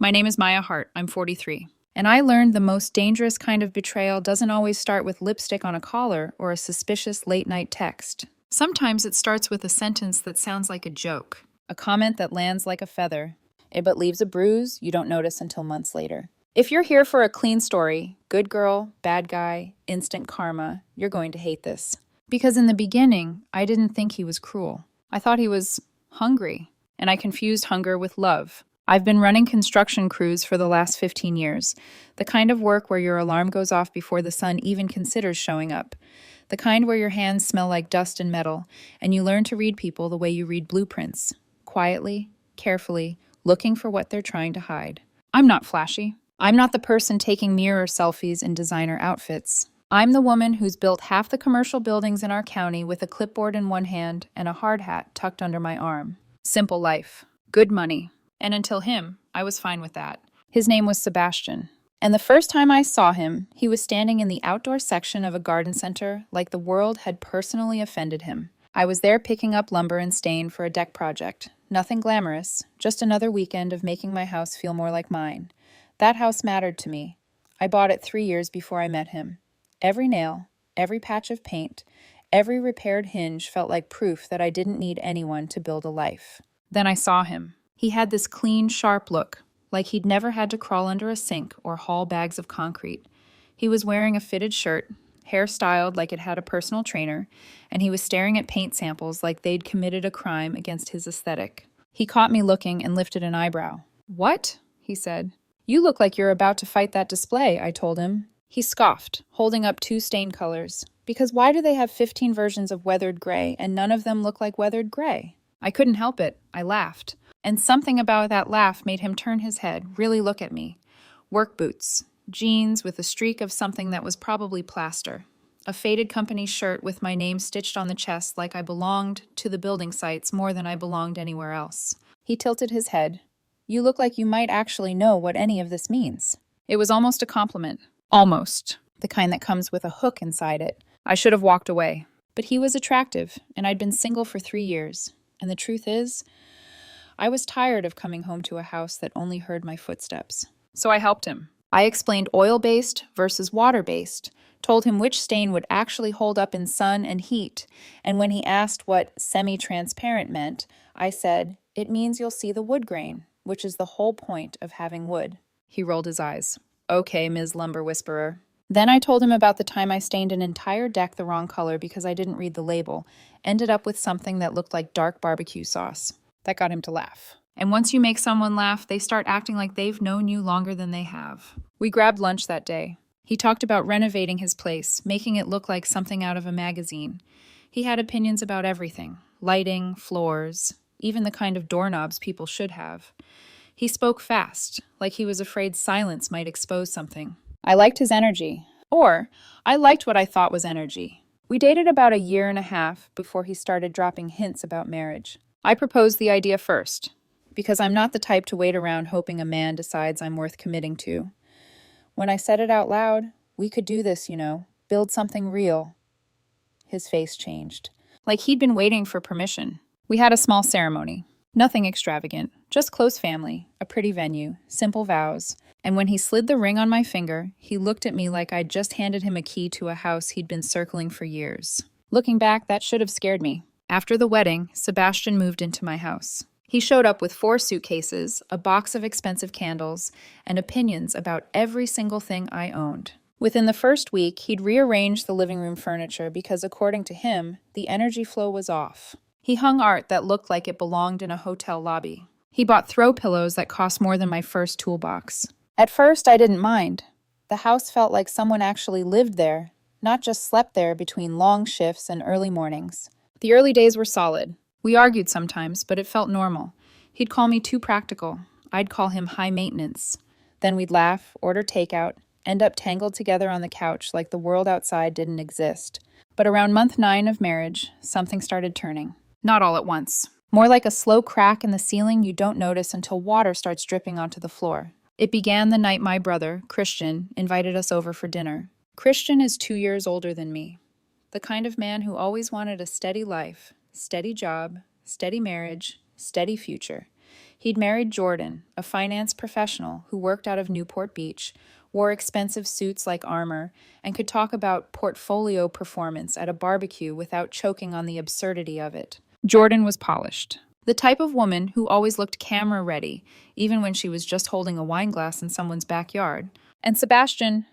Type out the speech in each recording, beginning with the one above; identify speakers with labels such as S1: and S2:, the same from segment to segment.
S1: My name is Maya Hart. I'm 43. And I learned the most dangerous kind of betrayal doesn't always start with lipstick on a collar or a suspicious late night text. Sometimes it starts with a sentence that sounds like a joke, a comment that lands like a feather, but leaves a bruise you don't notice until months later. If you're here for a clean story, good girl, bad guy, instant karma, you're going to hate this. Because in the beginning, I didn't think he was cruel. I thought he was hungry, and I confused hunger with love. I've been running construction crews for the last 15 years, the kind of work where your alarm goes off before the sun even considers showing up, the kind where your hands smell like dust and metal, and you learn to read people the way you read blueprints, quietly, carefully, looking for what they're trying to hide. I'm not flashy. I'm not the person taking mirror selfies in designer outfits. I'm the woman who's built half the commercial buildings in our county with a clipboard in one hand and a hard hat tucked under my arm. Simple life. Good money. And until him, I was fine with that. His name was Sebastian. And the first time I saw him, he was standing in the outdoor section of a garden center like the world had personally offended him. I was there picking up lumber and stain for a deck project. Nothing glamorous, just another weekend of making my house feel more like mine. That house mattered to me. I bought it 3 years before I met him. Every nail, every patch of paint, every repaired hinge felt like proof that I didn't need anyone to build a life. Then I saw him. He had this clean, sharp look, like he'd never had to crawl under a sink or haul bags of concrete. He was wearing a fitted shirt, hair styled like it had a personal trainer, and he was staring at paint samples like they'd committed a crime against his aesthetic. He caught me looking and lifted an eyebrow. "What?" he said. "You look like you're about to fight that display," I told him. He scoffed, holding up 2 stain colors. Because why do they have 15 versions of weathered gray and none of them look like weathered gray? I couldn't help it. I laughed. And something about that laugh made him turn his head, really look at me. Work boots, jeans with a streak of something that was probably plaster, a faded company shirt with my name stitched on the chest like I belonged to the building sites more than I belonged anywhere else. He tilted his head. "You look like you might actually know what any of this means." It was almost a compliment. Almost. The kind that comes with a hook inside it. I should have walked away. But he was attractive, and I'd been single for 3 years. And the truth is, I was tired of coming home to a house that only heard my footsteps. So I helped him. I explained oil-based versus water-based, told him which stain would actually hold up in sun and heat, and when he asked what semi-transparent meant, I said, "It means you'll see the wood grain, which is the whole point of having wood." He rolled his eyes. "Okay, Ms. Lumber Whisperer." Then I told him about the time I stained an entire deck the wrong color because I didn't read the label, ended up with something that looked like dark barbecue sauce. That got him to laugh. And once you make someone laugh, they start acting like they've known you longer than they have. We grabbed lunch that day. He talked about renovating his place, making it look like something out of a magazine. He had opinions about everything: lighting, floors, even the kind of doorknobs people should have. He spoke fast, like he was afraid silence might expose something. I liked his energy. Or, I liked what I thought was energy. We dated about 1.5 years before he started dropping hints about marriage. I proposed the idea first, because I'm not the type to wait around hoping a man decides I'm worth committing to. When I said it out loud, "We could do this, build something real," his face changed. Like he'd been waiting for permission. We had a small ceremony. Nothing extravagant, just close family, a pretty venue, simple vows. And when he slid the ring on my finger, he looked at me like I'd just handed him a key to a house he'd been circling for years. Looking back, that should have scared me. After the wedding, Sebastian moved into my house. He showed up with 4 suitcases, a box of expensive candles, and opinions about every single thing I owned. Within the first week, he'd rearranged the living room furniture because, according to him, the energy flow was off. He hung art that looked like it belonged in a hotel lobby. He bought throw pillows that cost more than my first toolbox. At first, I didn't mind. The house felt like someone actually lived there, not just slept there between long shifts and early mornings. The early days were solid. We argued sometimes, but it felt normal. He'd call me too practical. I'd call him high maintenance. Then we'd laugh, order takeout, end up tangled together on the couch like the world outside didn't exist. But around month 9 of marriage, something started turning. Not all at once. More like a slow crack in the ceiling you don't notice until water starts dripping onto the floor. It began the night my brother, Christian, invited us over for dinner. Christian is 2 years older than me. The kind of man who always wanted a steady life, steady job, steady marriage, steady future. He'd married Jordan, a finance professional who worked out of Newport Beach, wore expensive suits like armor, and could talk about portfolio performance at a barbecue without choking on the absurdity of it. Jordan was polished. The type of woman who always looked camera ready, even when she was just holding a wine glass in someone's backyard. And Sebastian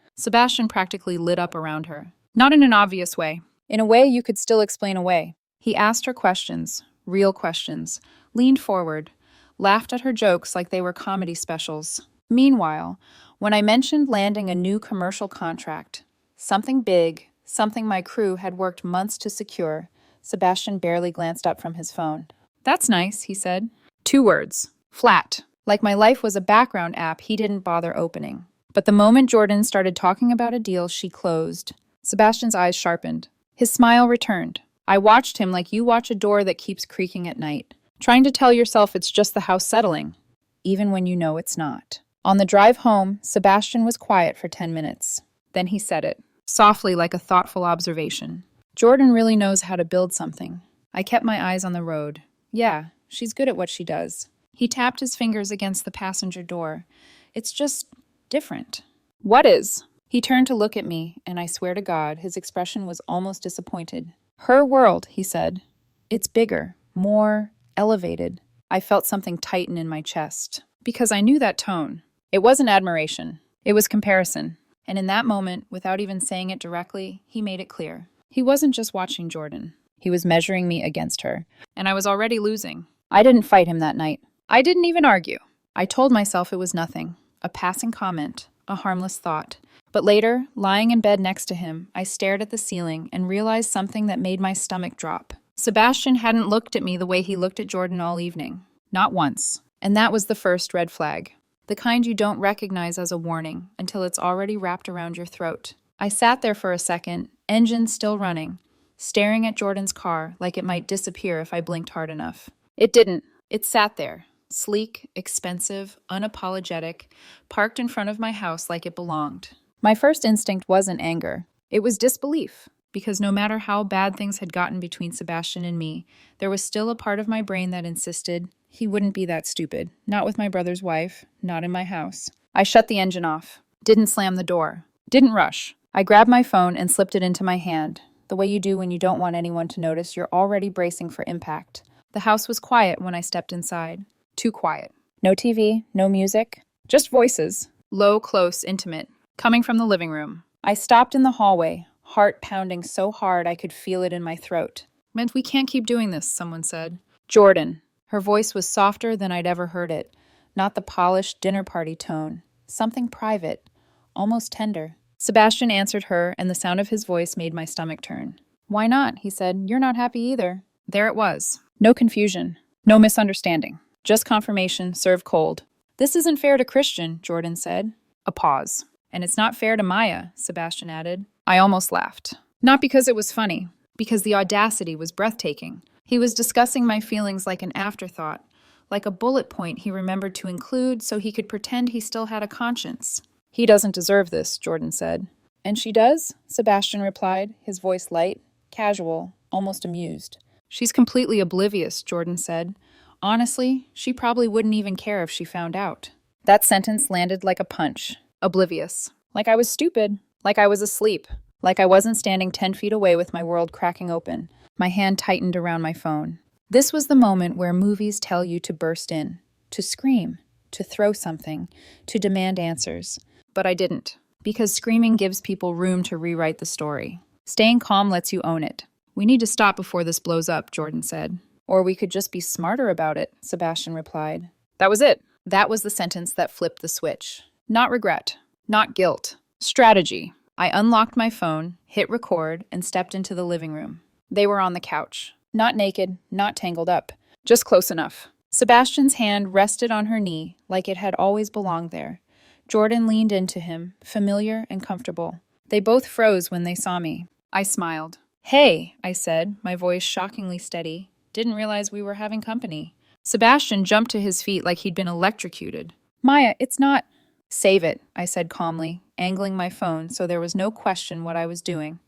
S1: practically lit up around her. Not in an obvious way. In a way you could still explain away. He asked her questions, real questions, leaned forward, laughed at her jokes like they were comedy specials. Meanwhile, when I mentioned landing a new commercial contract, something big, something my crew had worked months to secure, Sebastian barely glanced up from his phone. "That's nice," he said. 2 words. Flat. Like my life was a background app he didn't bother opening. But the moment Jordan started talking about a deal she closed, Sebastian's eyes sharpened. His smile returned. I watched him like you watch a door that keeps creaking at night, trying to tell yourself it's just the house settling, even when you know it's not. On the drive home, Sebastian was quiet for 10 minutes. Then he said it, softly like a thoughtful observation. "Jordan really knows how to build something." I kept my eyes on the road. "Yeah, she's good at what she does." He tapped his fingers against the passenger door. "It's just different." "What is?" He turned to look at me, and I swear to God, his expression was almost disappointed. "Her world," he said. "It's bigger, more elevated." I felt something tighten in my chest, because I knew that tone. It wasn't admiration. It was comparison. And in that moment, without even saying it directly, he made it clear. He wasn't just watching Jordan. He was measuring me against her. And I was already losing. I didn't fight him that night. I didn't even argue. I told myself it was nothing. A passing comment. A harmless thought. But later, lying in bed next to him, I stared at the ceiling and realized something that made my stomach drop. Sebastian hadn't looked at me the way he looked at Jordan all evening. Not once. And that was the first red flag. The kind you don't recognize as a warning until it's already wrapped around your throat. I sat there for a second, engine still running, staring at Jordan's car like it might disappear if I blinked hard enough. It didn't. It sat there, sleek, expensive, unapologetic, parked in front of my house like it belonged. My first instinct wasn't anger. It was disbelief, because no matter how bad things had gotten between Sebastian and me, there was still a part of my brain that insisted he wouldn't be that stupid. Not with my brother's wife, not in my house. I shut the engine off. Didn't slam the door. Didn't rush. I grabbed my phone and slipped it into my hand, the way you do when you don't want anyone to notice you're already bracing for impact. The house was quiet when I stepped inside. Too quiet. No TV, no music, just voices. Low, close, intimate, coming from the living room. I stopped in the hallway, heart pounding so hard I could feel it in my throat. "Meant we can't keep doing this," someone said. "Jordan." Her voice was softer than I'd ever heard it, not the polished dinner party tone. Something private, almost tender. Sebastian answered her, and the sound of his voice made my stomach turn. "Why not?" he said. "You're not happy either." There it was. No confusion. No misunderstanding. Just confirmation, served cold. "This isn't fair to Christian," Jordan said. A pause. "And it's not fair to Maya," Sebastian added. I almost laughed. Not because it was funny, because the audacity was breathtaking. He was discussing my feelings like an afterthought, like a bullet point he remembered to include so he could pretend he still had a conscience. "He doesn't deserve this," Jordan said. "And she does?" Sebastian replied, his voice light, casual, almost amused. "She's completely oblivious," Jordan said. "Honestly, she probably wouldn't even care if she found out." That sentence landed like a punch. Oblivious. Like I was stupid. Like I was asleep. Like I wasn't standing 10 feet away with my world cracking open. My hand tightened around my phone. This was the moment where movies tell you to burst in, to scream, to throw something, to demand answers. But I didn't, because screaming gives people room to rewrite the story. Staying calm lets you own it. "We need to stop before this blows up," Jordan said. "Or we could just be smarter about it," Sebastian replied. That was it. That was the sentence that flipped the switch. Not regret. Not guilt. Strategy. I unlocked my phone, hit record, and stepped into the living room. They were on the couch. Not naked, not tangled up. Just close enough. Sebastian's hand rested on her knee, like it had always belonged there. Jordan leaned into him, familiar and comfortable. They both froze when they saw me. I smiled. "Hey," I said, my voice shockingly steady. "Didn't realize we were having company." Sebastian jumped to his feet like he'd been electrocuted. "Maya, it's not—" "Save it," I said calmly, angling my phone so there was no question what I was doing.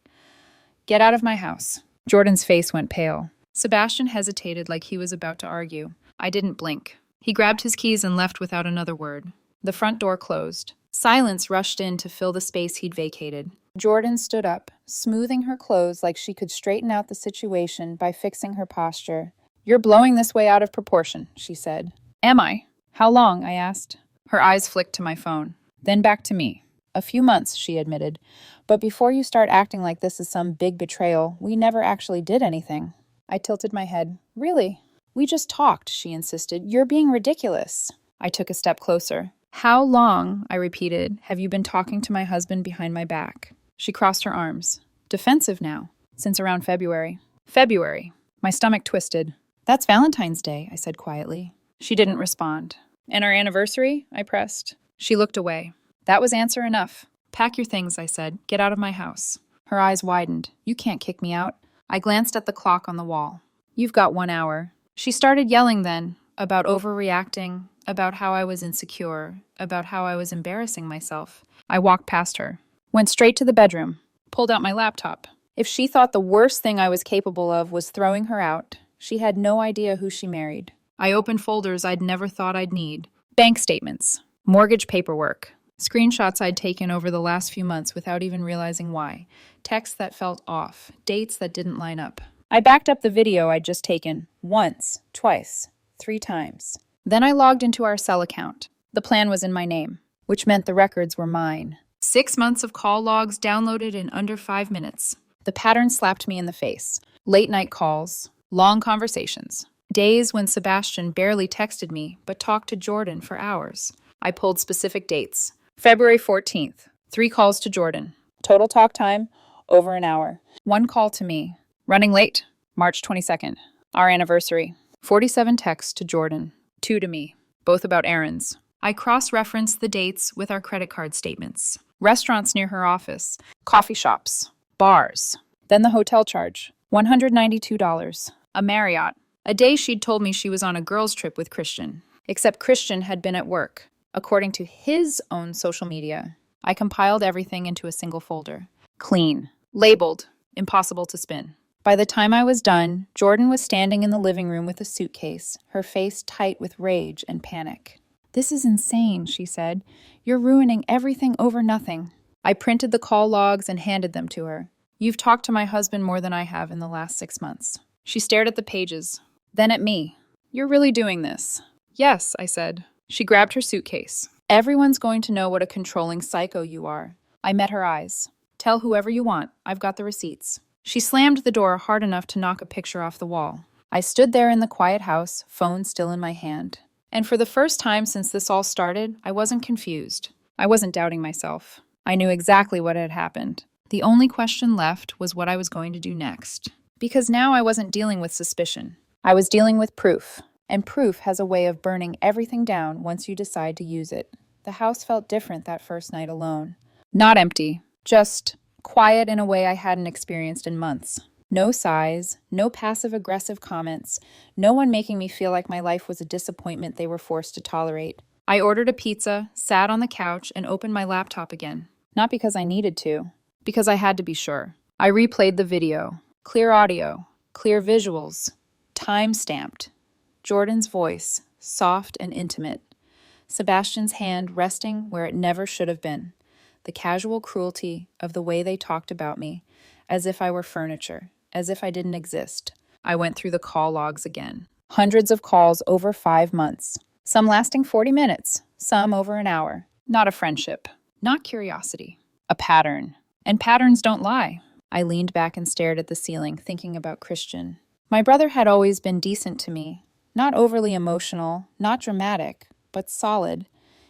S1: "Get out of my house." Jordan's face went pale. Sebastian hesitated like he was about to argue. I didn't blink. He grabbed his keys and left without another word. The front door closed. Silence rushed in to fill the space he'd vacated. Jordan stood up, smoothing her clothes like she could straighten out the situation by fixing her posture. "You're blowing this way out of proportion," she said. "Am I? How long?" I asked. Her eyes flicked to my phone, then back to me. "A few months," she admitted. "But before you start acting like this is some big betrayal, we never actually did anything." I tilted my head. "Really? We just talked," she insisted. "You're being ridiculous." I took a step closer. "How long," I repeated, "have you been talking to my husband behind my back?" She crossed her arms. "Defensive now." "Since around February." "February." My stomach twisted. "That's Valentine's Day," I said quietly. She didn't respond. "And our anniversary?" I pressed. She looked away. That was answer enough. "Pack your things," I said. "Get out of my house." Her eyes widened. "You can't kick me out." I glanced at the clock on the wall. "You've got 1 hour." She started yelling then, about overreacting, about how I was insecure, about how I was embarrassing myself. I walked past her, went straight to the bedroom, pulled out my laptop. If she thought the worst thing I was capable of was throwing her out, she had no idea who she married. I opened folders I'd never thought I'd need. Bank statements, mortgage paperwork, screenshots I'd taken over the last few months without even realizing why, texts that felt off, dates that didn't line up. I backed up the video I'd just taken, once, twice, 3 times. Then I logged into our cell account. The plan was in my name, which meant the records were mine. 6 months of call logs downloaded in under 5 minutes. The pattern slapped me in the face. Late night calls, long conversations. Days when Sebastian barely texted me, but talked to Jordan for hours. I pulled specific dates. February 14th, 3 calls to Jordan. Total talk time, over an hour. 1 call to me. Running late, March 22nd. Our anniversary. 47 texts to Jordan. 2 to me, both about errands. I cross-referenced the dates with our credit card statements. Restaurants near her office, coffee shops, bars. Then the hotel charge, $192. A Marriott. A day she'd told me she was on a girls' trip with Christian, except Christian had been at work, according to his own social media. I compiled everything into a single folder. Clean. Labeled. Impossible to spin. By the time I was done, Jordan was standing in the living room with a suitcase, her face tight with rage and panic. "This is insane," she said. "You're ruining everything over nothing." I printed the call logs and handed them to her. "You've talked to my husband more than I have in the last 6 months." She stared at the pages, then at me. "You're really doing this?" "Yes," I said. She grabbed her suitcase. "Everyone's going to know what a controlling psycho you are." I met her eyes. "Tell whoever you want. I've got the receipts." She slammed the door hard enough to knock a picture off the wall. I stood there in the quiet house, phone still in my hand. And for the first time since this all started, I wasn't confused. I wasn't doubting myself. I knew exactly what had happened. The only question left was what I was going to do next. Because now I wasn't dealing with suspicion. I was dealing with proof. And proof has a way of burning everything down once you decide to use it. The house felt different that first night alone. Not empty, just quiet in a way I hadn't experienced in months. No sighs, no passive-aggressive comments, no one making me feel like my life was a disappointment they were forced to tolerate. I ordered a pizza, sat on the couch, and opened my laptop again. Not because I needed to, because I had to be sure. I replayed the video. Clear audio, clear visuals, time-stamped. Jordan's voice, soft and intimate. Sebastian's hand resting where it never should have been. The casual cruelty of the way they talked about me, as if I were furniture, as if I didn't exist. I went through the call logs again. Hundreds of calls over 5 months. Some lasting 40 minutes, some over an hour. Not a friendship, not curiosity. A pattern. And patterns don't lie. I leaned back and stared at the ceiling, thinking about Christian. My brother had always been decent to me. Not overly emotional, not dramatic, but solid.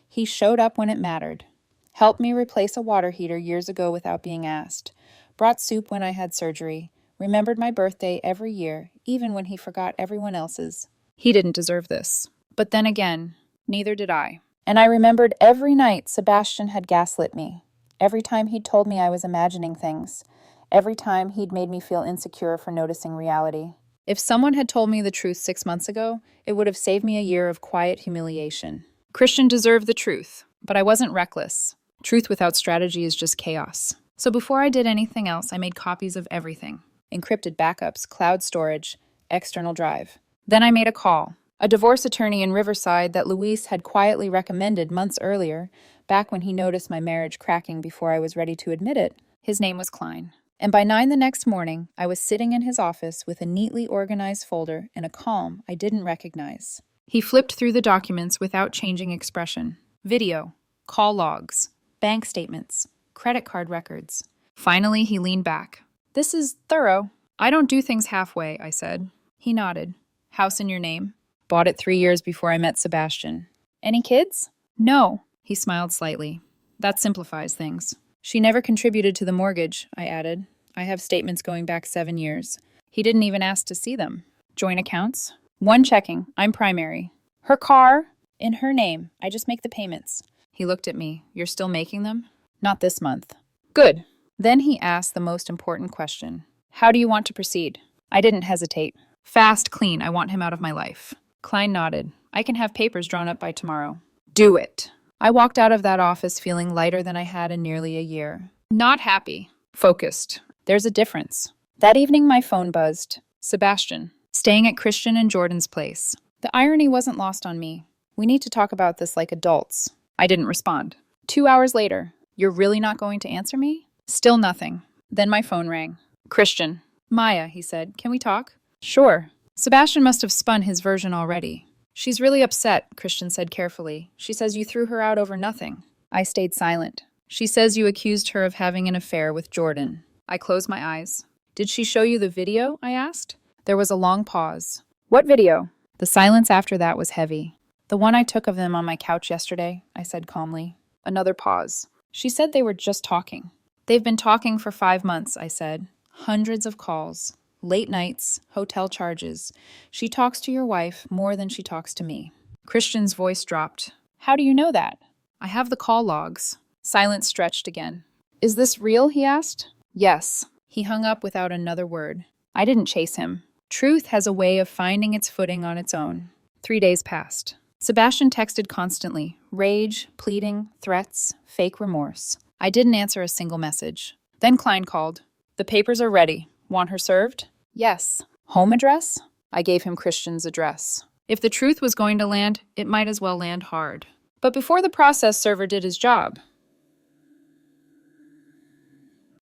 S1: He showed up when it mattered. Helped me replace a water heater years ago without being asked. Brought soup when I had surgery. Remembered my birthday every year, even when he forgot everyone else's. He didn't deserve this. But then again, neither did I. And I remembered every night Sebastian had gaslit me. Every time he'd told me I was imagining things. Every time he'd made me feel insecure for noticing reality. If someone had told me the truth 6 months ago, it would have saved me a year of quiet humiliation. Christian deserved the truth, but I wasn't reckless. Truth without strategy is just chaos. So before I did anything else, I made copies of everything. Encrypted backups, cloud storage, external drive. Then I made a call. A divorce attorney in Riverside that Luis had quietly recommended months earlier, back when he noticed my marriage cracking before I was ready to admit it. His name was Klein. And by 9 the next morning, I was sitting in his office with a neatly organized folder and a calm I didn't recognize. He flipped through the documents without changing expression. Video, call logs, bank statements, credit card records. Finally, he leaned back. "This is thorough." "I don't do things halfway," I said. He nodded. "House in your name?" "Bought it 3 years before I met Sebastian." "Any kids?" "No." He smiled slightly. "That simplifies things." "She never contributed to the mortgage," I added. "I have statements going back 7 years." He didn't even ask to see them. "Joint accounts?" "One checking. I'm primary." "Her car?" "In her name. I just make the payments." He looked at me. "You're still making them?" "Not this month." "Good." Then he asked the most important question. "How do you want to proceed?" I didn't hesitate. "Fast, clean. I want him out of my life." Klein nodded. "I can have papers drawn up by tomorrow." "Do it." I walked out of that office feeling lighter than I had in nearly a year. Not happy. Focused. There's a difference. That evening my phone buzzed. Sebastian. Staying at Christian and Jordan's place. The irony wasn't lost on me. "We need to talk about this like adults." I didn't respond. 2 hours later. "You're really not going to answer me?" Still nothing. Then my phone rang. "Christian." "Maya," he said. "Can we talk?" "Sure." Sebastian must have spun his version already. "She's really upset," Christian said carefully. "She says you threw her out over nothing." I stayed silent. "She says you accused her of having an affair with Jordan." I closed my eyes. "Did she show you the video?" I asked. There was a long pause. "What video?" The silence after that was heavy. "The one I took of them on my couch yesterday," I said calmly. Another pause. "She said they were just talking." "They've been talking for 5 months," I said. "Hundreds of calls. Late nights, hotel charges. She talks to your wife more than she talks to me." Christian's voice dropped. "How do you know that?" "I have the call logs." Silence stretched again. "Is this real?" he asked. "Yes." He hung up without another word. I didn't chase him. Truth has a way of finding its footing on its own. 3 days passed. Sebastian texted constantly. Rage, pleading, threats, fake remorse. I didn't answer a single message. Then Klein called. "The papers are ready. Want her served?" "Yes." "Home address?" I gave him Christian's address. If the truth was going to land, it might as well land hard. But before the process server did his job,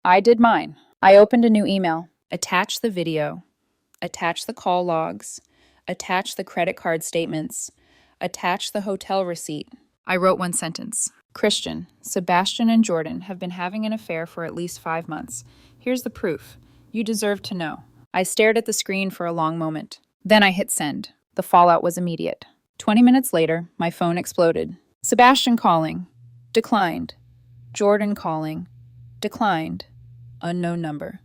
S1: I did mine. I opened a new email. Attach the video. Attach the call logs. Attach the credit card statements. Attach the hotel receipt. I wrote one sentence. "Christian, Sebastian, and Jordan have been having an affair for at least 5 months. Here's the proof. You deserve to know." I stared at the screen for a long moment. Then I hit send. The fallout was immediate. 20 minutes later, my phone exploded. Sebastian calling. Declined. Jordan calling. Declined. Unknown number.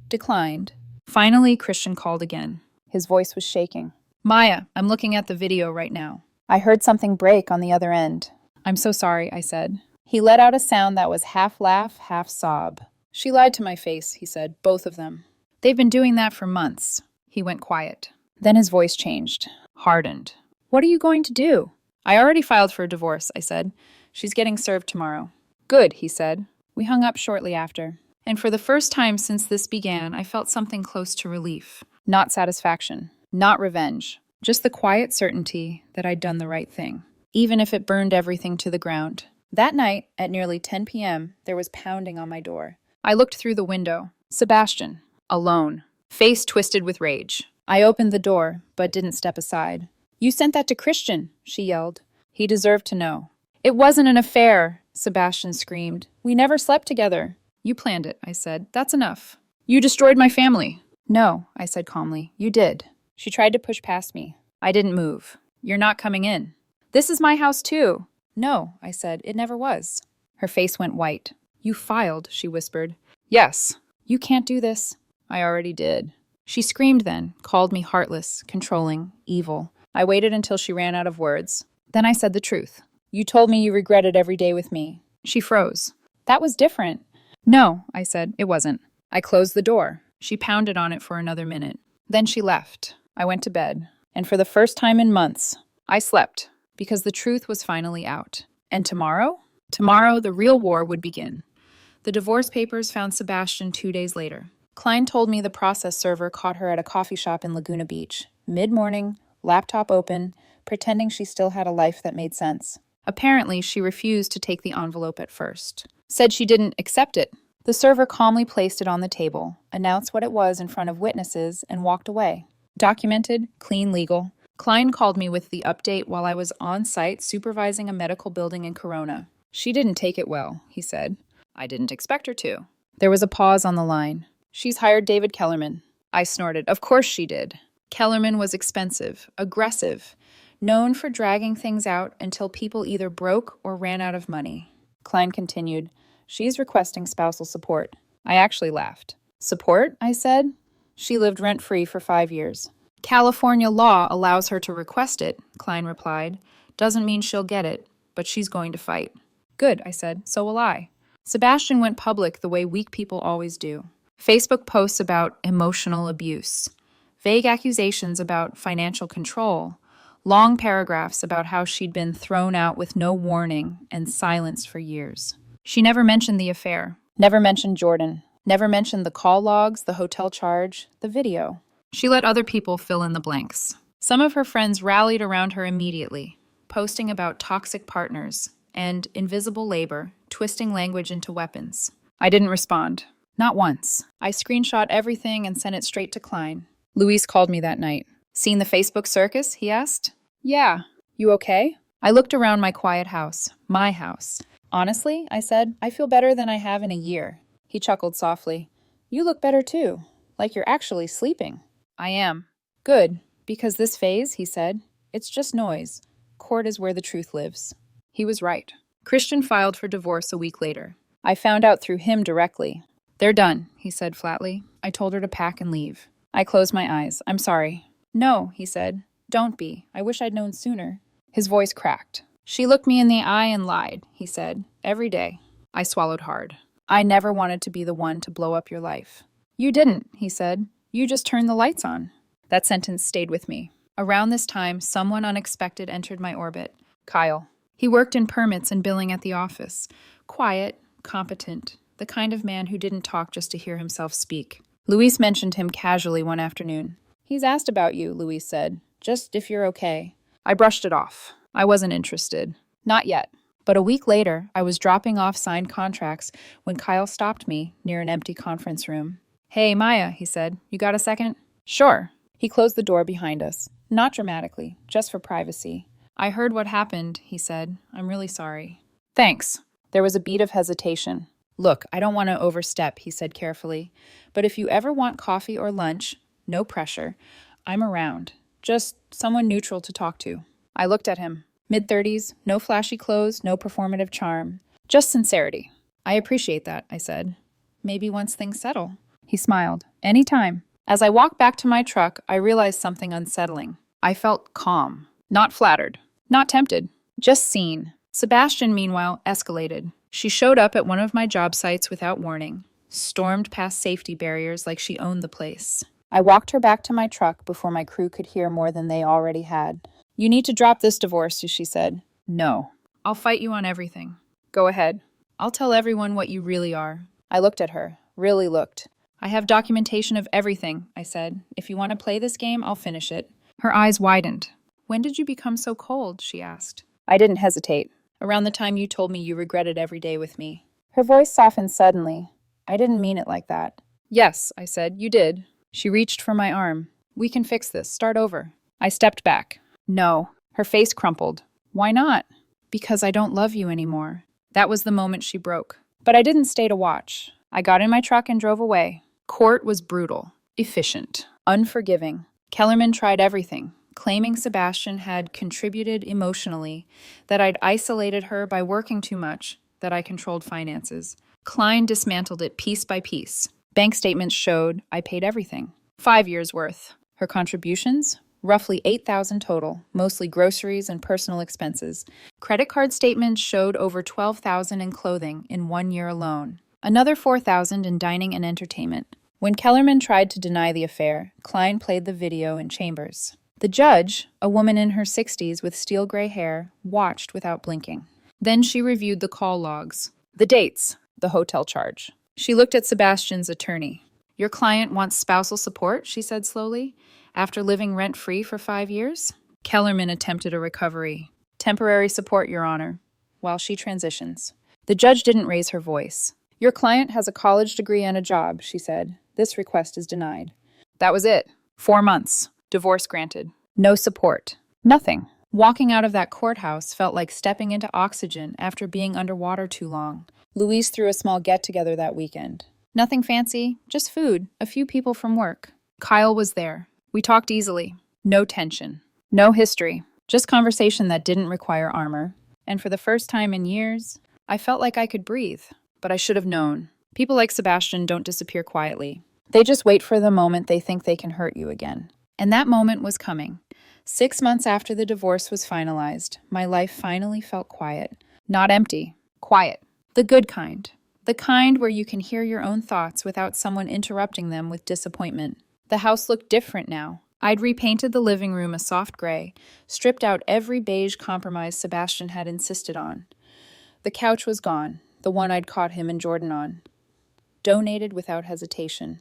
S1: Declined. Finally, Christian called again. His voice was shaking. "Maya, I'm looking at the video right now." I heard something break on the other end. "I'm so sorry," I said. He let out a sound that was half laugh, half sob. "She lied to my face," he said, "both of them. They've been doing that for months." He went quiet. Then his voice changed, hardened. "What are you going to do?" "I already filed for a divorce," I said. "She's getting served tomorrow." "Good," he said. We hung up shortly after. And for the first time since this began, I felt something close to relief. Not satisfaction, not revenge, just the quiet certainty that I'd done the right thing, even if it burned everything to the ground. That night, at nearly 10 p.m., there was pounding on my door. I looked through the window. Sebastian, alone, face twisted with rage. I opened the door, but didn't step aside. "You sent that to Christian," she yelled. He deserved to know. "It wasn't an affair," Sebastian screamed. "We never slept together." "You planned it," I said. "That's enough." "You destroyed my family." "No," I said calmly. "You did." She tried to push past me. I didn't move. "You're not coming in." "This is my house too." "No," I said. "It never was." Her face went white. "You filed," she whispered. "Yes." "You can't do this." "I already did." She screamed then, called me heartless, controlling, evil. I waited until she ran out of words. Then I said the truth. "You told me you regretted every day with me." She froze. "That was different." "No," I said, "it wasn't." I closed the door. She pounded on it for another minute. Then she left. I went to bed. And for the first time in months, I slept, because the truth was finally out. And tomorrow? Tomorrow, the real war would begin. The divorce papers found Sebastian 2 days later. Klein told me the process server caught her at a coffee shop in Laguna Beach. Mid-morning, laptop open, pretending she still had a life that made sense. Apparently, she refused to take the envelope at first. Said she didn't accept it. The server calmly placed it on the table, announced what it was in front of witnesses, and walked away. Documented, clean, legal. Klein called me with the update while I was on site supervising a medical building in Corona. She didn't take it well, he said. I didn't expect her to. There was a pause on the line. She's hired David Kellerman. I snorted. Of course she did. Kellerman was expensive, aggressive, known for dragging things out until people either broke or ran out of money. Klein continued. She's requesting spousal support. I actually laughed. Support? I said. She lived rent-free for 5 years. California law allows her to request it, Klein replied. Doesn't mean she'll get it, but she's going to fight. Good, I said. So will I. Sebastian went public the way weak people always do. Facebook posts about emotional abuse, vague accusations about financial control, long paragraphs about how she'd been thrown out with no warning and silenced for years. She never mentioned the affair, never mentioned Jordan, never mentioned the call logs, the hotel charge, the video. She let other people fill in the blanks. Some of her friends rallied around her immediately, posting about toxic partners and invisible labor, twisting language into weapons. I didn't respond. Not once. I screenshot everything and sent it straight to Klein. Luis called me that night. Seen the Facebook circus? He asked. Yeah. You okay? I looked around my quiet house. My house. Honestly, I said, I feel better than I have in a year. He chuckled softly. You look better too. Like you're actually sleeping. I am. Good. Because this phase, he said, it's just noise. Court is where the truth lives. He was right. Christian filed for divorce a week later. I found out through him directly. They're done, he said flatly. I told her to pack and leave. I closed my eyes. I'm sorry. No, he said. Don't be. I wish I'd known sooner. His voice cracked. She looked me in the eye and lied, he said. Every day. I swallowed hard. I never wanted to be the one to blow up your life. You didn't, he said. You just turned the lights on. That sentence stayed with me. Around this time, someone unexpected entered my orbit. Kyle. He worked in permits and billing at the office. Quiet, competent, the kind of man who didn't talk just to hear himself speak. Luis mentioned him casually one afternoon. He's asked about you, Luis said. Just if you're okay. I brushed it off. I wasn't interested. Not yet. But a week later, I was dropping off signed contracts when Kyle stopped me near an empty conference room. Hey, Maya, he said. You got a second? Sure. He closed the door behind us. Not dramatically, just for privacy. I heard what happened, he said. I'm really sorry. Thanks. There was a beat of hesitation. Look, I don't want to overstep, he said carefully. But if you ever want coffee or lunch, no pressure, I'm around. Just someone neutral to talk to. I looked at him. Mid-30s, no flashy clothes, no performative charm. Just sincerity. I appreciate that, I said. Maybe once things settle. He smiled. Anytime. As I walked back to my truck, I realized something unsettling. I felt calm. Not flattered. Not tempted. Just seen. Sebastian, meanwhile, escalated. She showed up at one of my job sites without warning. Stormed past safety barriers like she owned the place. I walked her back to my truck before my crew could hear more than they already had. You need to drop this divorce, she said. No. I'll fight you on everything. Go ahead. I'll tell everyone what you really are. I looked at her. Really looked. I have documentation of everything, I said. If you want to play this game, I'll finish it. Her eyes widened. When did you become so cold? She asked. I didn't hesitate. Around the time you told me you regretted every day with me. Her voice softened suddenly. I didn't mean it like that. Yes, I said, you did. She reached for my arm. We can fix this. Start over. I stepped back. No. Her face crumpled. Why not? Because I don't love you anymore. That was the moment she broke. But I didn't stay to watch. I got in my truck and drove away. Court was brutal, efficient, unforgiving. Kellerman tried everything, claiming Sebastian had contributed emotionally, that I'd isolated her by working too much, that I controlled finances. Klein dismantled it piece by piece. Bank statements showed I paid everything. 5 years' worth. Her contributions? Roughly $8,000 total, mostly groceries and personal expenses. Credit card statements showed over $12,000 in clothing in 1 year alone. Another $4,000 in dining and entertainment. When Kellerman tried to deny the affair, Klein played the video in chambers. The judge, a woman in her 60s with steel gray hair, watched without blinking. Then she reviewed the call logs, the dates, the hotel charge. She looked at Sebastian's attorney. Your client wants spousal support, she said slowly. After living rent-free for 5 years? Kellerman attempted a recovery. Temporary support, Your Honor, while she transitions. The judge didn't raise her voice. Your client has a college degree and a job, she said. This request is denied. That was it. 4 months. Divorce granted. No support. Nothing. Walking out of that courthouse felt like stepping into oxygen after being underwater too long. Louise threw a small get-together that weekend. Nothing fancy, just food, a few people from work. Kyle was there. We talked easily. No tension. No history. Just conversation that didn't require armor. And for the first time in years, I felt like I could breathe. But I should have known. People like Sebastian don't disappear quietly. They just wait for the moment they think they can hurt you again. And that moment was coming. 6 months after the divorce was finalized, my life finally felt quiet. Not empty. Quiet. The good kind. The kind where you can hear your own thoughts without someone interrupting them with disappointment. The house looked different now. I'd repainted the living room a soft gray, stripped out every beige compromise Sebastian had insisted on. The couch was gone, the one I'd caught him and Jordan on. Donated without hesitation.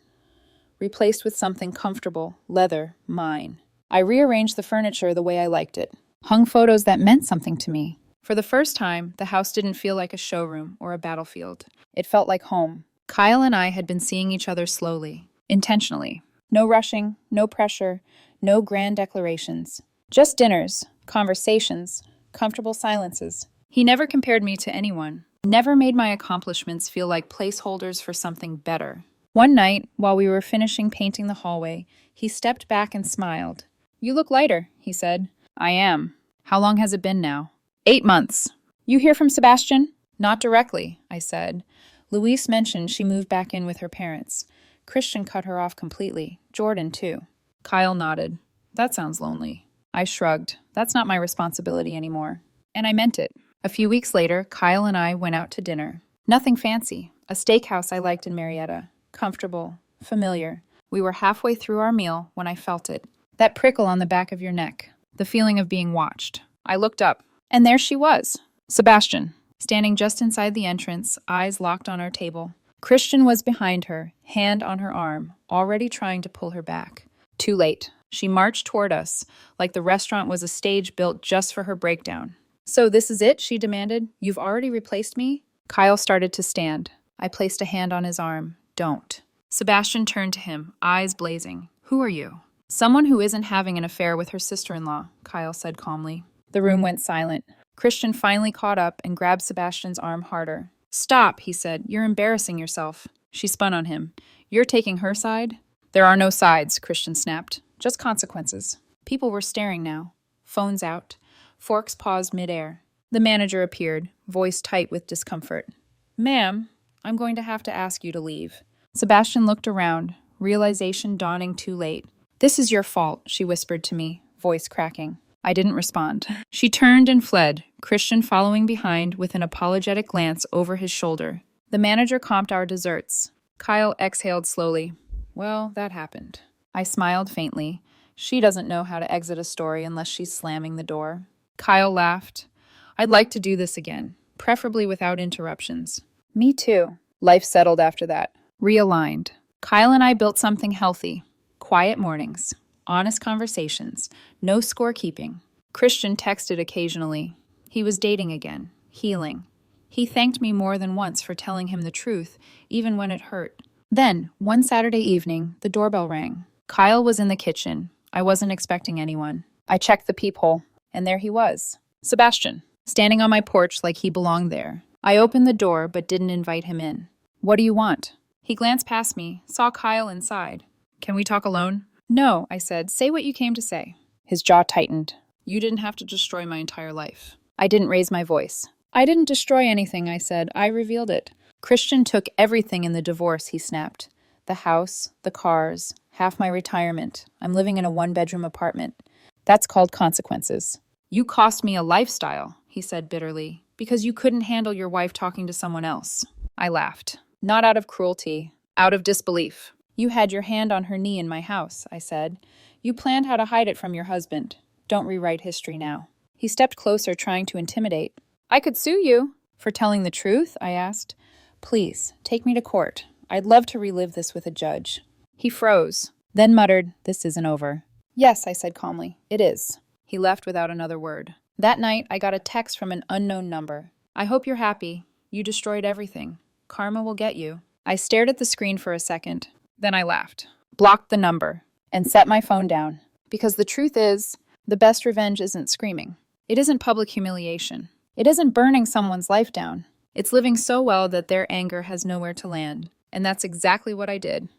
S1: Replaced with something comfortable, leather, mine. I rearranged the furniture the way I liked it. Hung photos that meant something to me. For the first time, the house didn't feel like a showroom or a battlefield. It felt like home. Kyle and I had been seeing each other slowly, intentionally. No rushing, no pressure, no grand declarations. Just dinners, conversations, comfortable silences. He never compared me to anyone. Never made my accomplishments feel like placeholders for something better. One night, while we were finishing painting the hallway, he stepped back and smiled. You look lighter, he said. I am. How long has it been now? 8 months. You hear from Sebastian? Not directly, I said. Louise mentioned she moved back in with her parents. Christian cut her off completely. Jordan, too. Kyle nodded. That sounds lonely. I shrugged. That's not my responsibility anymore. And I meant it. A few weeks later, Kyle and I went out to dinner. Nothing fancy. A steakhouse I liked in Marietta. Comfortable. Familiar. We were halfway through our meal when I felt it. That prickle on the back of your neck. The feeling of being watched. I looked up. And there she was. Sebastian. Standing just inside the entrance, eyes locked on our table. Christian was behind her, hand on her arm, already trying to pull her back. Too late. She marched toward us, like the restaurant was a stage built just for her breakdown. So this is it? She demanded. You've already replaced me? Kyle started to stand. I placed a hand on his arm. Don't. Sebastian turned to him, eyes blazing. Who are you? Someone who isn't having an affair with her sister-in-law, Kyle said calmly. The room went silent. Christian finally caught up and grabbed Sebastian's arm harder. Stop, he said. You're embarrassing yourself. She spun on him. You're taking her side? There are no sides, Christian snapped. Just consequences. People were staring now. Phones out. Forks paused midair. The manager appeared, voice tight with discomfort. Ma'am, I'm going to have to ask you to leave. Sebastian looked around, realization dawning too late. This is your fault, she whispered to me, voice cracking. I didn't respond. She turned and fled, Christian following behind with an apologetic glance over his shoulder. The manager comped our desserts. Kyle exhaled slowly. Well, that happened. I smiled faintly. She doesn't know how to exit a story unless she's slamming the door. Kyle laughed. I'd like to do this again, preferably without interruptions. Me too. Life settled after that. Realigned. Kyle and I built something healthy. Quiet mornings. Honest conversations. No scorekeeping. Christian texted occasionally. He was dating again. Healing. He thanked me more than once for telling him the truth, even when it hurt. Then, one Saturday evening, the doorbell rang. Kyle was in the kitchen. I wasn't expecting anyone. I checked the peephole, and there he was. Sebastian, standing on my porch like he belonged there. I opened the door, but didn't invite him in. What do you want? He glanced past me, saw Kyle inside. Can we talk alone? No, I said. Say what you came to say. His jaw tightened. You didn't have to destroy my entire life. I didn't raise my voice. I didn't destroy anything, I said. I revealed it. Christian took everything in the divorce, he snapped. The house, the cars, half my retirement. I'm living in a one-bedroom apartment. That's called consequences. You cost me a lifestyle, he said bitterly, because you couldn't handle your wife talking to someone else. I laughed. Not out of cruelty, out of disbelief. You had your hand on her knee in my house, I said. You planned how to hide it from your husband. Don't rewrite history now. He stepped closer, trying to intimidate. I could sue you. For telling the truth? I asked. Please, take me to court. I'd love to relive this with a judge. He froze, then muttered, This isn't over. Yes, I said calmly. It is. He left without another word. That night, I got a text from an unknown number. I hope you're happy. You destroyed everything. Karma will get you. I stared at the screen for a second. Then I laughed, blocked the number, and set my phone down. Because the truth is, the best revenge isn't screaming. It isn't public humiliation. It isn't burning someone's life down. It's living so well that their anger has nowhere to land. And that's exactly what I did.